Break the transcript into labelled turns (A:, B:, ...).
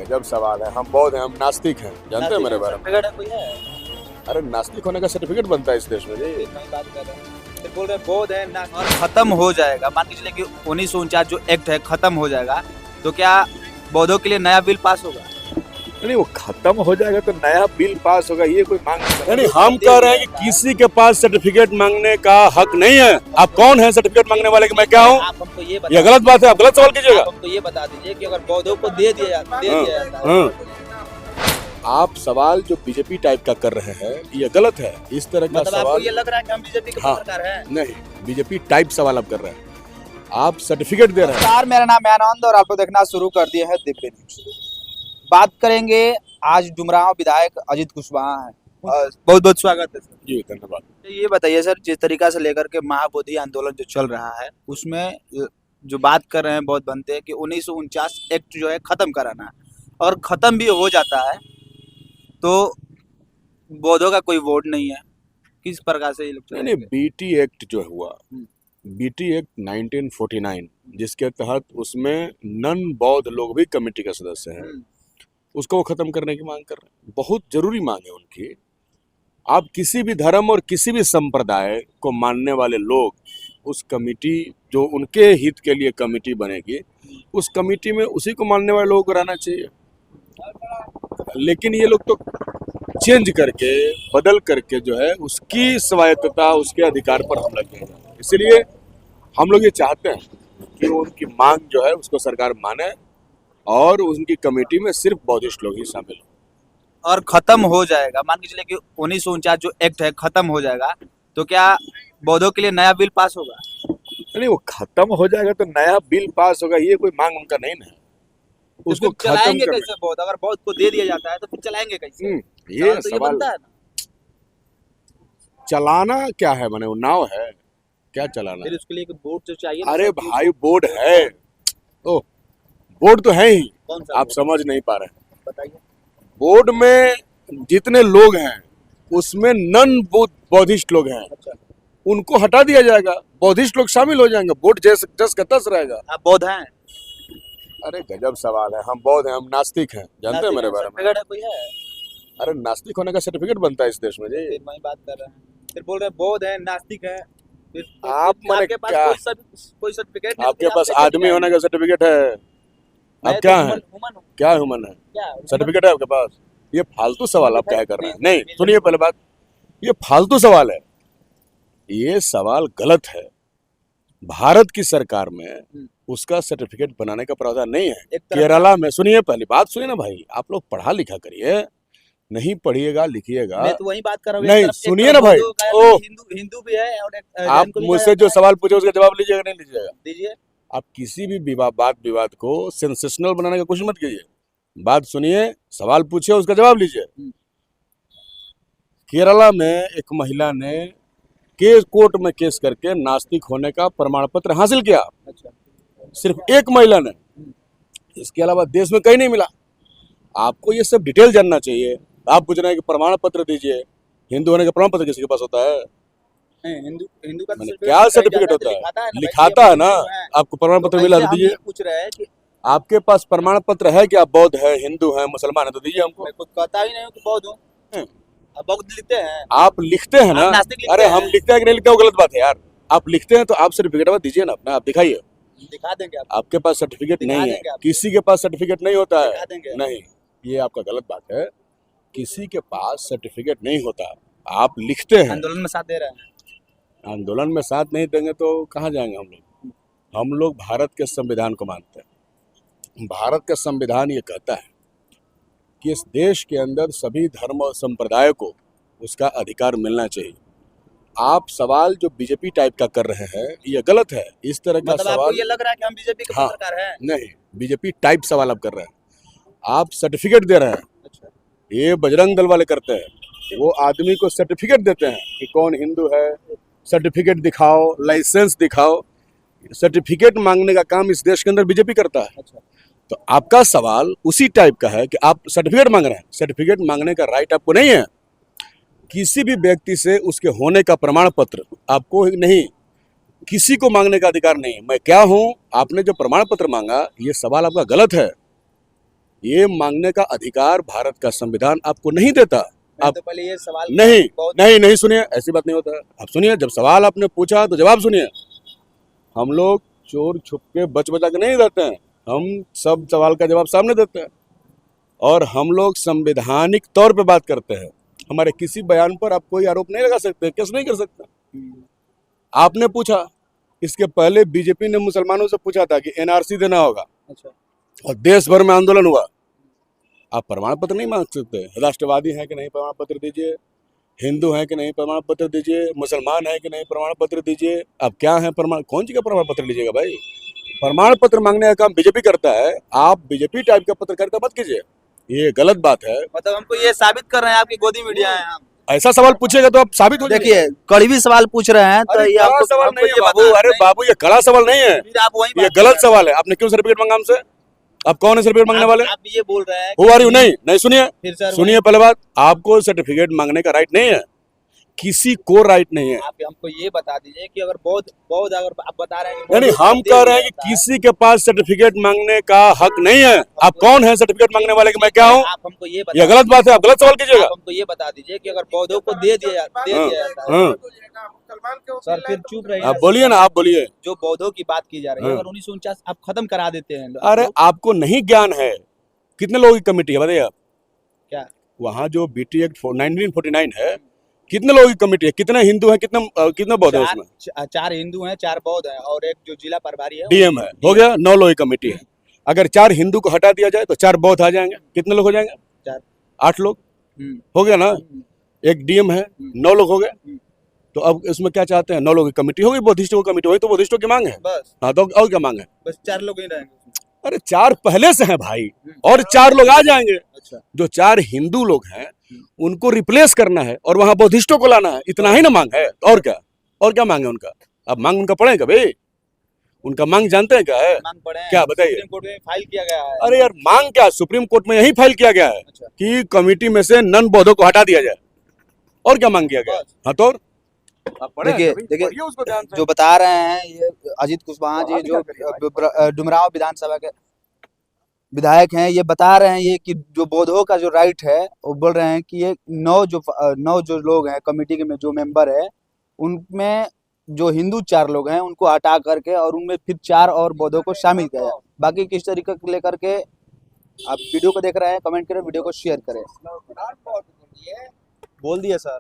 A: गजब सवाल है। हम बौद्ध हैं, हम नास्तिक हैं, जानते हैं मेरे बारे में?
B: सर्टिफिकेट है कोई है?
A: अरे नास्तिक होने का सर्टिफिकेट बनता है इस देश में जी।
B: मैं बात कर रहा हूँ। फिर बोल रहे हैं बौद्ध है ना, और खत्म हो जाएगा। मान के चलिए कि 1949 जो एक्ट है खत्म हो जाएगा, तो क्या बौद्धों के लिए नया बिल पास होगा?
A: नहीं, वो खत्म हो जाएगा तो नया बिल पास होगा, ये कोई मांग नहीं। हम कह रहे हैं कि किसी के पास सर्टिफिकेट मांगने का हक नहीं है। आप कौन है सर्टिफिकेट मांगने वाले कि मैं क्या हूँ?
B: आप हमको ये
A: ये गलत बात है, आप गलत सवाल कीजिएगा।
B: आप हमको ये बता दीजिए कि अगर बौद्धों को दे दिया जाता है,
A: हाँ। आप सवाल जो बीजेपी टाइप का कर रहे हैं ये गलत है। इस तरह का
B: मतलब आपको
A: सवाल
B: ये लग रहा है कि हम बीजेपी के
A: हाँ।
B: पत्रकार हैं?
A: नहीं, बीजेपी टाइप सवाल आप कर रहे हैं, आप सर्टिफिकेट दे रहे हैं।
B: नमस्कार, मेरा नाम है आनंद और आप लोग देखना शुरू कर दिए है दिव्य न्यूज। बात करेंगे आज डुमरांव विधायक अजित कुशवाहा हैं। बहुत बहुत स्वागत है सर।
A: जी धन्यवाद।
B: तो ये बताइए सर, जिस तरीका से लेकर के महाबोधि आंदोलन जो चल रहा है उसमें जो बात कर रहे हैं बहुत बनते हैं कि 1949 एक्ट जो है खत्म कराना है, और खत्म भी हो जाता है तो बौद्धों का कोई वोट नहीं है। किस प्रकार से ये लोग
A: नहीं, बीटी एक्ट जो हुआ, बीटी एक्ट 1949 जिसके तहत उसमें नन बौद्ध लोग भी कमेटी का सदस्य हैं, उसको वो खत्म करने की मांग कर रहे हैं। बहुत जरूरी मांग है उनकी। आप किसी भी धर्म और किसी भी संप्रदाय को मानने वाले लोग उस कमेटी जो उनके हित के लिए कमेटी बनेगी, उस कमेटी में उसी को मानने वाले लोगों को रहना चाहिए। लेकिन ये लोग तो चेंज करके बदल करके जो है उसकी स्वायत्तता उसके अधिकार पर हमला किया जाए। इसलिए हम लोग ये चाहते हैं कि उनकी मांग जो है उसको सरकार माने और उनकी कमेटी में सिर्फ बौद्धिस्ट लोग ही शामिल हो।
B: और खत्म हो जाएगा। मान के चलिए कि 1949 जो एक्ट है खत्म हो जाएगा, तो क्या बौद्धों के लिए नया बिल पास होगा?
A: नहीं, वो खत्म हो जाएगा तो नया बिल पास होगा, ये कोई मांग उनका नहीं है।
B: तो
A: उसको
B: फिर चलाएंगे
A: खत्म
B: कैसे बौद्ध? अगर बौद्ध को दे दिया जाता है तो फिर चलाएंगे कैसे?
A: ये
B: तो ये
A: सवाल
B: बनता है ना।
A: चलाना क्या है, माने वो नाव है क्या चलाना
B: फिर
A: है?
B: उसके लिए एक बोर्ड तो चाहिए ना
A: अरे
B: सर,
A: भाई बोर्ड है, ओ बोर्ड तो है ही,
B: कौन सा
A: आप
B: बोर्ड?
A: समझ नहीं पा रहे हैं।
B: बताइए।
A: बोर्ड में जितने लोग हैं उसमें नन बौद्धिस्ट लोग हैं,
B: अच्छा,
A: उनको हटा दिया जाएगा, बौद्धिस्ट लोग शामिल हो जाएंगे, बोर्ड जस का तस रहेगा।
B: आप बौद्ध हैं?
A: अरे गजब सवाल है। हम बौद्ध हैं, हम नास्तिक हैं, जानते हैं मेरे बारे में?
B: सर्टिफिकेट है कोई है?
A: अरे नास्तिक होने का सर्टिफिकेट बनता है इस देश में जी।
B: फिर वही बात कर रहे हैं। फिर बोल रहे हैं बौद्ध है, नास्तिक है। फिर
A: आप माने
B: आपके पास
A: क्या?
B: कोई सर्टिफिकेट नहीं,
A: आपके
B: फिर आप
A: पास
B: कैसे
A: आदमी
B: जाएंगे?
A: होने का सर्टिफिकेट है?
B: मैं
A: आप
B: तो
A: क्या हैं?
B: हुमन हूँ।
A: क्या ह्यूमन है?
B: क्या
A: सर्टिफिकेट है आपके पास? ये फालतू सवाल आप क्या कर रहे हैं?
B: नहीं,
A: नहीं, सुनिए पहले बात, ये फालतू सवाल है, ये सवाल गलत है। भारत की सरकार में उसका सर्टिफिकेट बनाने का प्रावधान नहीं है।
B: एक तरफ
A: केरला में, सुनिए पहली बात सुनिए ना भाई, आप लोग पढ़ा लिखा करिए, नहीं पढ़िएगा लिखिएगा।
B: मैं तो वही बात कर रहा हूँ।
A: नहीं,
B: एक तरफ
A: सुनिए ना भाई,
B: बौद्धों का है,
A: ओ
B: हिंदू भी है, और एक
A: आप
B: जैन को भी
A: मुझसे
B: कहा
A: जो
B: जाता है।
A: सवाल पूछे उसका जवाब लीजिएगा नहीं लीजिएगा?
B: दीजिए।
A: आप किसी भी वाद विवाद को सेंसेशनल बनाने का कोशिश मत कीजिए। बात सुनिए, सवाल पूछिए, उसका जवाब लीजिए। केरला में एक महिला ने कोर्ट में केस करके नास्तिक होने का प्रमाण पत्र हासिल किया।
B: अच्छा।
A: सिर्फ एक महिला ने, इसके अलावा देश में कहीं नहीं मिला। आपको ये सब डिटेल जानना चाहिए। आप पूछ रहे हैं कि प्रमाण पत्र दीजिए, हिंदू होने का प्रमाण पत्र किसी के पास होता है?
B: हिंदू का
A: मैंने क्या सर्टिफिकेट होता है? लिखाता है ना। आपको प्रमाण पत्र मिला तो दीजिए।
B: पूछ रहे हैं कि
A: आपके पास प्रमाण पत्र है कि आप बौद्ध है, हिंदू है, मुसलमान है, तो दीजिए हमको।
B: मैं कुछ कहता ही नहीं हूँ कि बौद्ध हूँ। अब बौद्ध लिखते हैं।
A: आप लिखते हैं ना?
B: आप नास्तिक लिखते
A: अरे
B: हैं।
A: हम लिखते हैं कि नहीं लिखते, वो गलत बात है यार। आप लिखते हैं तो आप सर्टिफिकेट दीजिए ना अपना, आप दिखाइए।
B: दिखा देंगे आप।
A: आपके पास सर्टिफिकेट
B: दिखा
A: नहीं है,
B: देंगे आप।
A: किसी के पास सर्टिफिकेट नहीं होता
B: दिखा
A: है।
B: देंगे।
A: नहीं, ये आपका गलत बात है। किसी के पास सर्टिफिकेट नहीं होता, आप लिखते हैं।
B: आंदोलन में साथ दे रहे हैं।
A: आंदोलन में साथ नहीं देंगे तो कहाँ जाएंगे हम लोग? हम लोग भारत के संविधान को मानते हैं। भारत का संविधान ये कहता है कि इस देश के अंदर सभी धर्म और संप्रदाय को उसका अधिकार मिलना चाहिए। आप सवाल जो बीजेपी टाइप का कर रहे हैं ये गलत है। इस तरह का
B: मतलब आपको
A: सवाल
B: ये लग रहा है कि हम बीजेपी के
A: हाँ।
B: पत्रकार हैं?
A: नहीं, बीजेपी टाइप सवाल आप कर रहे हैं। आप सर्टिफिकेट दे रहे हैं,
B: अच्छा।
A: ये बजरंग दल वाले करते हैं। वो आदमी को सर्टिफिकेट देते हैं कि कौन हिंदू है, सर्टिफिकेट दिखाओ, लाइसेंस दिखाओ। सर्टिफिकेट मांगने का काम इस देश के अंदर बीजेपी करता है।
B: अच्छा।
A: तो आपका सवाल उसी टाइप का है कि आप सर्टिफिकेट मांग रहे हैं। सर्टिफिकेट मांगने का राइट आपको नहीं है। किसी भी व्यक्ति से उसके होने का प्रमाण पत्र आपको नहीं, किसी को मांगने का अधिकार नहीं। मैं क्या हूं, आपने जो प्रमाण पत्र मांगा, ये सवाल आपका गलत है। ये मांगने का अधिकार भारत का संविधान आपको नहीं देता। आप
B: तो पहले ये सवाल
A: नहीं
B: बहुत
A: नहीं नहीं सुनिए, ऐसी बात नहीं होता है। आप सुनिए, जब सवाल आपने पूछा तो जवाब सुनिए। हम लोग चोर छुप के बच बचा के नहीं देते हैं, हम सब सवाल का जवाब सामने देते हैं और हम लोग संवैधानिक तौर पे बात करते हैं। हमारे किसी बयान पर आप कोई आरोप नहीं लगा सकते, केस नहीं कर सकते। आपने पूछा, इसके पहले बीजेपी ने मुसलमानों से पूछा था कि एनआरसी देना होगा,
B: अच्छा
A: और देश भर में आंदोलन हुआ। आप प्रमाण पत्र नहीं मांग सकते। राष्ट्रवादी हैं कि नहीं, प्रमाण पत्र दीजिए। हिंदू हैं कि नहीं, प्रमाण पत्र दीजिए। मुसलमान हैं कि नहीं, प्रमाण पत्र दीजिए। अब क्या है प्रमाण, कौन सी का प्रमाण पत्र लीजिएगा भाई? प्रमाण पत्र मांगने का काम बीजेपी करता है, आप बीजेपी टाइप का पत्रकारिता मत कीजिए, ये गलत बात है।
B: मतलब हमको ये साबित कर रहे हैं आपकी गोदी मीडिया है हम।
A: ऐसा सवाल पूछेगा तो आप साबित हो जाएंगे।
B: देखिए कड़वी सवाल पूछ रहे हैं तो
A: अरे
B: ये
A: कड़ा
B: हमको
A: सवाल
B: हमको
A: नहीं है
B: ये
A: बाबू,
B: बता
A: अरे बाबू ये कड़ा सवाल नहीं है,
B: फिर आप वही
A: ये गलत सवाल है। आपने क्यों सर्टिफिकेट मांगा हमसे? आप कौन है सर्टिफिकेट मांगने वाले?
B: आप ये बोल रहे हैं
A: हु आर यू? नहीं नहीं, सुनिए
B: फिर सर
A: सुनिए, पहले बात, आपको सर्टिफिकेट मांगने का राइट नहीं है, किसी को राइट नहीं है।
B: आप हमको ये बता दीजिए कि अगर बौद्ध बौद्ध अगर आप बता रहे हैं कि
A: नहीं नहीं, हम कह रहे हैं कि किसी के पास सर्टिफिकेट मांगने का हक नहीं है। आप कौन है सर्टिफिकेट मांगने वाले कि मैं क्या हूँ?
B: आप हमको ये
A: ये गलत बात है, आप गलत सवाल कीजिएगा।
B: आप हमको ये बता दीजिए कि अगर बौद्धों को दे दिया जाता है
A: हाँ,
B: सर फिर चुप रहिए।
A: आप बोलिए ना, आप बोलिए।
B: जो बौद्धों की बात की जा रही है,
A: हाँ।
B: अगर 1949 आप खत्म करा देते हैं
A: अरे आपको नहीं ज्ञान है, कितने लोगों की कमेटी है बताइए आप?
B: क्या
A: वहाँ जो बीटी एक्ट 1949 है, कितने लोगों की कमेटी है? कितने हिंदू हैं, कितने बौद्ध है उसमें?
B: चार हिंदू हैं, 4 बौद्ध हैं और एक जो जिला प्रभारी है
A: डीएम है, हो गया 9 लोगों की कमेटी है। अगर 4 हिंदू को हटा दिया जाए तो 4 बौद्ध आ जाएंगे, कितने लोग हो जाएंगे?
B: 4
A: 8 लोग हो गया ना। एक डीएम है, 9 लोग हो गए। तो अब इसमें क्या चाहते हैं? 9 लोगों की कमेटी हो गई, बौद्धिस्टों की कमेटी हो गई, तो बौद्धिस्टों की मांग है
B: बस।
A: हाँ, तो और क्या मांग है?
B: बस 4 लोग ही रहेंगे।
A: अरे 4 पहले से हैं भाई, और 4 लोग आ जाएंगे।
B: अच्छा
A: जो 4 हिंदू लोग हैं उनको रिप्लेस करना है और वहां बौद्धिस्टों को लाना है, इतना ही ना मांग है। और क्या मांग है उनका? अब मांग उनका पढ़ेगा भाई, उनका मांग जानते हैं क्या है?
B: मांग पड़े हैं,
A: क्या बताइए?
B: सुप्रीम कोर्ट में फाइल किया गया है।
A: अरे यार मांग क्या, सुप्रीम कोर्ट में यही फाइल किया गया है
B: अच्छा।
A: कि कमेटी में से नन बौद्धों को हटा दिया जाए। और क्या मांग किया गया? हाँ तो
B: देखिए जो बता रहे हैं ये अजीत कुशवाहा जी, जो डुमरांव विधानसभा के विधायक हैं, ये बता रहे हैं ये कि जो बौद्धों का जो राइट है, वो बोल रहे हैं कि ये 9 जो लोग हैं कमेटी के में जो मेंबर है, उनमें जो हिंदू 4 लोग हैं उनको हटा करके और उनमें फिर 4 और बौद्धों को शामिल किया जाए। बाकी किस तरीके को लेकर के आप वीडियो को देख रहे हैं, कमेंट करें, वीडियो को शेयर करें। बोल दिए सर।